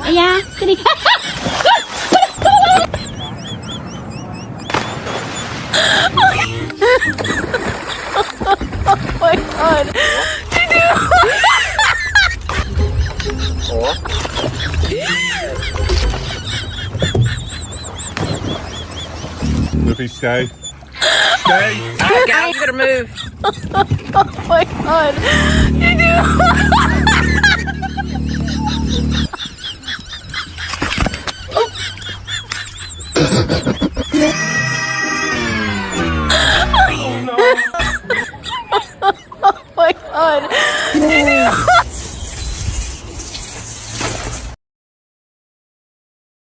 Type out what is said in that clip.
Aya, kini. Oh my God. Luffy, stay. Stay. All right, gal, you better move. Oh my God.